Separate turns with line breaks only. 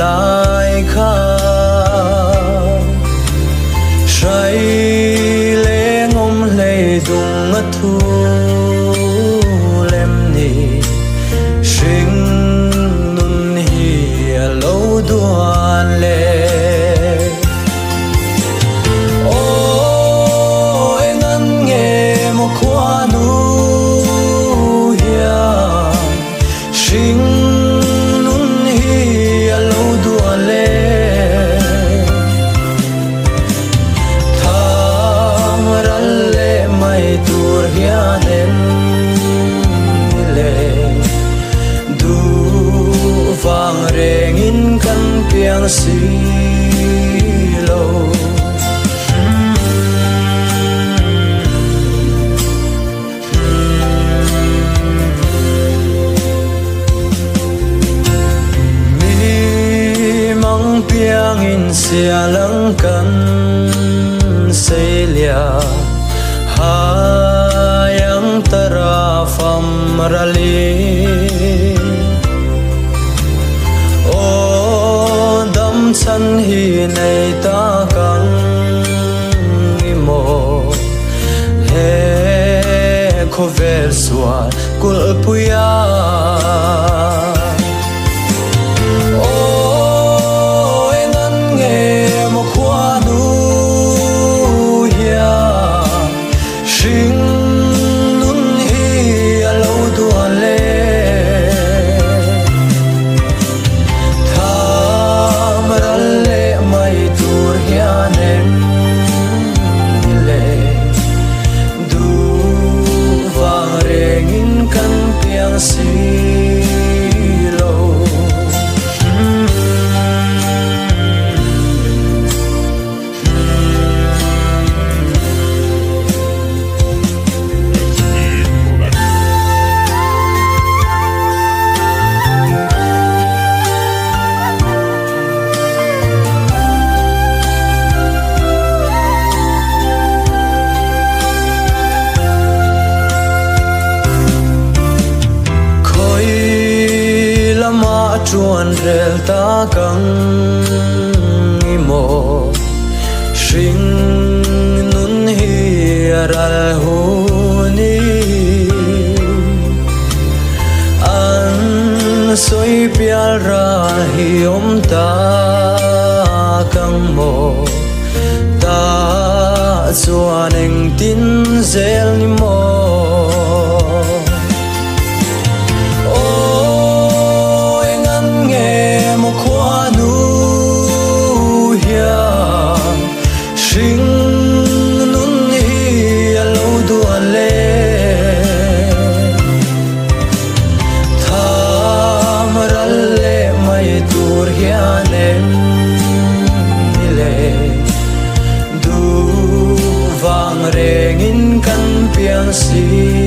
lại khá say lệ ngom lệ dung ngất thu lem ni sinh nun hi lâu đoan lệ ôi ngân nghe một khoa nu hiền sinh nun hi lâu đoan lệ tham ran lệ mai tur hiền em lệ du vang rengin kan piang si lâu piang in sia lang kan say lia hayang tara fam rali o dam chan hi nei ta kang imo he khover suan kul puya chuan rel ta kang imo sing nun hi ral hu ni an soi pial ra hi om ta kang mo ta chuan eng tin zel ni mo rengin kan piang si